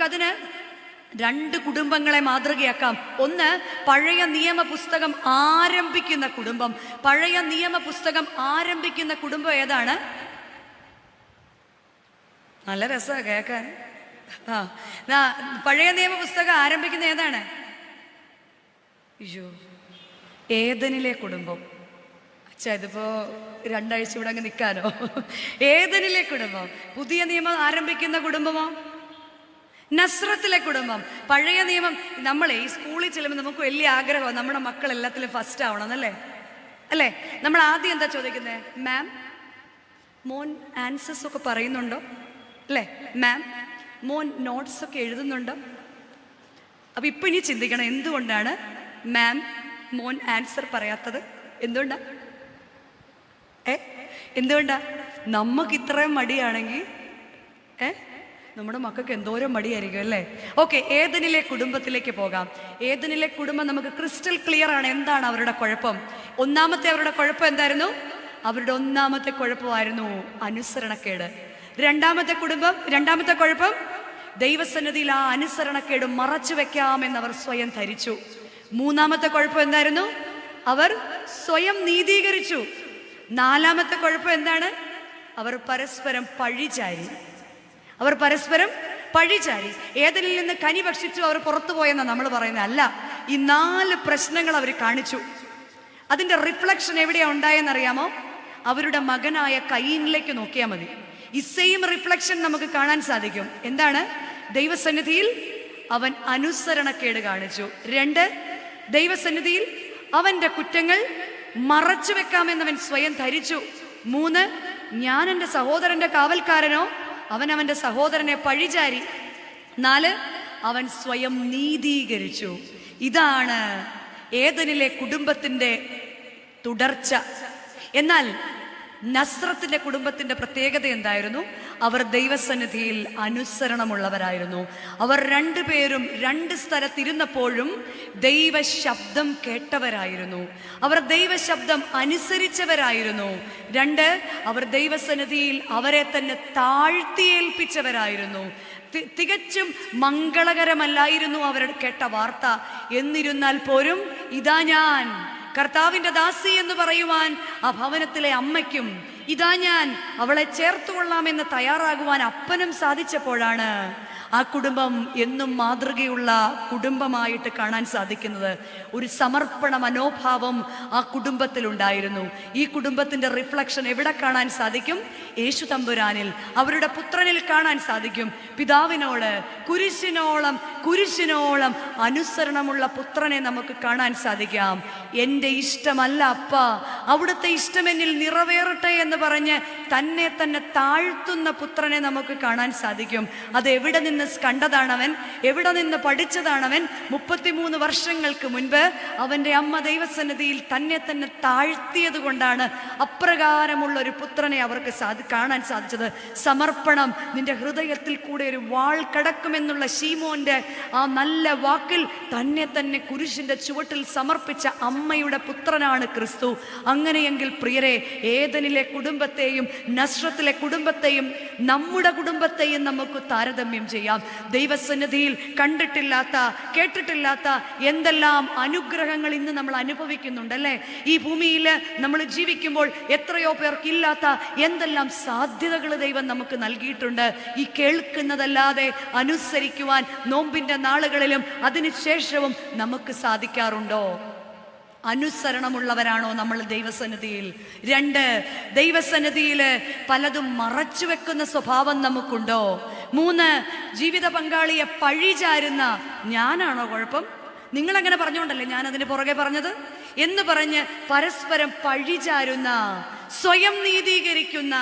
നമുക്കതിന് രണ്ട് കുടുംബങ്ങളെ മാതൃകയാക്കാം. ഒന്ന്, പഴയ നിയമ പുസ്തകം ആരംഭിക്കുന്ന കുടുംബം. പഴയ നിയമ പുസ്തകം ആരംഭിക്കുന്ന കുടുംബം ഏതാണ്? നല്ല രസമാണ് കേൾക്കാൻ. പഴയ നിയമ പുസ്തകം ആരംഭിക്കുന്ന ഏതാണ്? അയ്യോ, ഏദനിലെ കുടുംബം. അച്ഛാ, ഇതിപ്പോ 2 ആഴ്ച ഇവിടെ അങ്ങ് നിൽക്കാനോ? ഏദനിലെ കുടുംബം. പുതിയ നിയമം ആരംഭിക്കുന്ന കുടുംബമോ? നസ്രത്തിലെ കുടുംബം. പഴയ നിയമം, നമ്മളെ ഈ സ്കൂളിൽ ചെല്ലുമ്പോൾ നമുക്ക് വലിയ ആഗ്രഹമാണ് നമ്മുടെ മക്കൾ എല്ലാത്തിലും ഫസ്റ്റ് ആവണം എന്നല്ലേ? അല്ലേ? നമ്മൾ ആദ്യം എന്താ ചോദിക്കുന്നത്? മാം, മോൻ ആൻസേഴ്സ് ഒക്കെ പറയുന്നുണ്ടോ? അല്ലേ? മാം, മോൻ നോട്ട്സ് ഒക്കെ എഴുതുന്നുണ്ടോ? അപ്പൊ ഇപ്പൊ ഇനി ചിന്തിക്കണം, എന്തുകൊണ്ടാണ് മാം മോൻ ആൻസർ പറയാത്തത്? എന്തുകൊണ്ടാ? എന്തുകൊണ്ടാ? നമുക്ക് ഇത്രയും മടിയാണെങ്കിൽ നമ്മുടെ മക്കൾക്ക് എന്തോരം മടിയായിരിക്കും അല്ലേ? ഓക്കെ, ഏദനിലെ കുടുംബത്തിലേക്ക് പോകാം. ഏദനിലെ കുടുംബം നമുക്ക് ക്രിസ്റ്റൽ ക്ലിയർ ആണ്. എന്താണ് അവരുടെ കുഴപ്പം? അവരുടെ കുഴപ്പം എന്തായിരുന്നു? അവരുടെ ഒന്നാമത്തെ കുഴപ്പമായിരുന്നു അനുസരണക്കേട്. രണ്ടാമത്തെ കുഴപ്പം, ദൈവസന്നിധിയിൽ ആ അനുസരണക്കേട് മറച്ചു വെക്കാമെന്ന് അവർ സ്വയം ധരിച്ചു. മൂന്നാമത്തെ കുഴപ്പം എന്തായിരുന്നു? അവർ സ്വയം നീതീകരിച്ചു. നാലാമത്തെ കുഴപ്പം എന്താണ്? അവർ പരസ്പരം പഴിചാരി. ഏദനിൽ നിന്ന് കനി ഭക്ഷിച്ചു അവർ പുറത്തു പോയെന്നാണ് നമ്മൾ പറയുന്നത്. അല്ല, ഈ 4 പ്രശ്നങ്ങൾ അവർ കാണിച്ചു. അതിന്റെ റിഫ്ലക്ഷൻ എവിടെയാ ഉണ്ടായെന്നറിയാമോ? അവരുടെ മകനായ കയീനിലേക്ക് നോക്കിയാൽ മതി. ഈ സെയിം റിഫ്ലക്ഷൻ നമുക്ക് കാണാൻ സാധിക്കും. എന്താണ്? ദൈവസന്നിധിയിൽ അവൻ അനുസരണക്കേട് കാണിച്ചു. 2, ദൈവസന്നിധിയിൽ അവന്റെ കുറ്റങ്ങൾ മറച്ചു വെക്കാമെന്നവൻ സ്വയം ധരിച്ചു. 3, ഞാൻ എൻ്റെ സഹോദരന്റെ കാവൽക്കാരനോ? അവൻ അവന്റെ സഹോദരനെ പഴിചാരി. 4, അവൻ സ്വയം നീതീകരിച്ചു. ഇതാണ് ഏദനിലെ കുടുംബത്തിന്റെ തുടർച്ച. എന്നാൽ നസ്രത്തിന്റെ കുടുംബത്തിന്റെ പ്രത്യേകത എന്തായിരുന്നു? അവർ ദൈവസന്നിധിയിൽ അനുസരണമുള്ളവരായിരുന്നു. അവർ 2 പേരും 2 സ്ഥലത്തിരുന്നപ്പോഴും ദൈവശബ്ദം കേട്ടവരായിരുന്നു. അവർ ദൈവശബ്ദം അനുസരിച്ചവരായിരുന്നു. 2, അവർ ദൈവസന്നിധിയിൽ അവരെ തന്നെ താഴ്ത്തിയേൽപ്പിച്ചവരായിരുന്നു. തികച്ചും മംഗളകരമല്ലായിരുന്നു അവർ കേട്ട വാർത്ത. എന്നിരുന്നാൽ പോലും ഇതാ ഞാൻ കർത്താവിന്റെ ദാസി എന്ന് പറയുവാൻ ആ ഭവനത്തിലെ അമ്മയ്ക്കും, ഇതാ ഞാൻ അവളെ ചേർത്തുകൊള്ളാമെന്ന് തയ്യാറാകുവാൻ അപ്പനും സാധിച്ചപ്പോഴാണ് ആ കുടുംബം എന്നും മാതൃകയുള്ള കുടുംബമായിട്ട് കാണാൻ സാധിക്കുന്നത്. ഒരു സമർപ്പണ മനോഭാവം ആ കുടുംബത്തിലുണ്ടായിരുന്നു. ഈ കുടുംബത്തിന്റെ റിഫ്ലക്ഷൻ എവിടെ കാണാൻ സാധിക്കും? യേശു തമ്പുരാനിൽ, അവരുടെ പുത്രനിൽ കാണാൻ സാധിക്കും. പിതാവിനോട് കുരിശിനോളം അനുസരണമുള്ള പുത്രനെ നമുക്ക് കാണാൻ സാധിക്കാം. എൻ്റെ ഇഷ്ടമല്ല അപ്പ, അവിടുത്തെ ഇഷ്ടം എന്നിൽ നിറവേറട്ടെ എന്ന് പറഞ്ഞ് തന്നെ താഴ്ത്തുന്ന പുത്രനെ നമുക്ക് കാണാൻ സാധിക്കും. അത് എവിടെ നിന്ന് കണ്ടതാണവൻ? എവിടെ നിന്ന് പഠിച്ചതാണവൻ? 33 വർഷങ്ങൾക്ക് മുൻപ് അവന്റെ അമ്മ ദൈവസന്നിധിയിൽ തന്നെ താഴ്ത്തിയത് കൊണ്ടാണ് അപ്രകാരമുള്ള ഒരു പുത്രനെ അവർക്ക് കാണാൻ സാധിച്ചത്. സമർപ്പണം. നിന്റെ ഹൃദയത്തിൽ കൂടെ ഒരു വാൾ കടക്കുമെന്നുള്ള ശീമോന്റെ ആ നല്ല വാക്കിൽ തന്നെ കുരിശിന്റെ ചുവട്ടിൽ സമർപ്പിച്ച അമ്മയുടെ പുത്രനാണ് ക്രിസ്തു. അങ്ങനെയെങ്കിൽ പ്രിയരെ, ഏദനിലെ കുടുംബത്തെയും നസ്രത്തിലെ കുടുംബത്തെയും നമ്മുടെ കുടുംബത്തെയും നമുക്ക് താരതമ്യം ചെയ്യാം. ദൈവസന്നിധിയിൽ കണ്ടിട്ടില്ലാത്ത, കേട്ടിട്ടില്ലാത്ത എന്തെല്ലാം അനുഗ്രഹങ്ങൾ ഇന്ന് നമ്മൾ അനുഭവിക്കുന്നുണ്ടല്ലേ? ഈ ഭൂമിയിൽ നമ്മൾ ജീവിക്കുമ്പോൾ എത്രയോ പേർക്കില്ലാത്ത എന്തെല്ലാം സാധ്യതകൾ ദൈവം നമുക്ക് നൽകിയിട്ടുണ്ട്. ഈ കേൾക്കുന്നതല്ലാതെ അനുസരിക്കുവാൻ നോമ്പിന്റെ നാളുകളിലും അതിനുശേഷവും നമുക്ക് സാധിക്കാറുണ്ടോ? അനുസരണമുള്ളവരാണോ നമ്മൾ ദൈവസന്നിധിയിൽ? 2, ദൈവസന്നിധിയിൽ പലതും മറച്ചു വെക്കുന്ന സ്വഭാവം നമുക്കുണ്ടോ? 3, ജീവിത പങ്കാളിയെ പഴിചാരുന്ന, ഞാനാണോ കുഴപ്പം, നിങ്ങളങ്ങനെ പറഞ്ഞുകൊണ്ടല്ലേ ഞാൻ അതിന് പുറകെ പറഞ്ഞത് എന്ന് പറഞ്ഞ് പരസ്പരം പഴിചാരുന്ന, സ്വയം നീതീകരിക്കുന്ന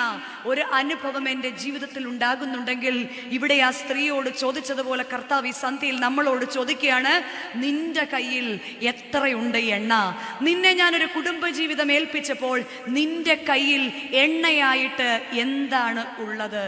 ഒരു അനുഭവം എൻ്റെ ജീവിതത്തിൽ ഉണ്ടാകുന്നുണ്ടെങ്കിൽ, ഇവിടെ ആ സ്ത്രീയോട് ചോദിച്ചതുപോലെ കർത്താവ് ഈ സന്ധ്യയിൽ നമ്മളോട് ചോദിക്കുകയാണ്, നിന്റെ കയ്യിൽ എത്രയുണ്ട് എണ്ണ? നിന്നെ ഞാനൊരു കുടുംബജീവിതം ഏൽപ്പിച്ചപ്പോൾ നിന്റെ കയ്യിൽ എണ്ണയായിട്ട് എന്താണ് ഉള്ളത്?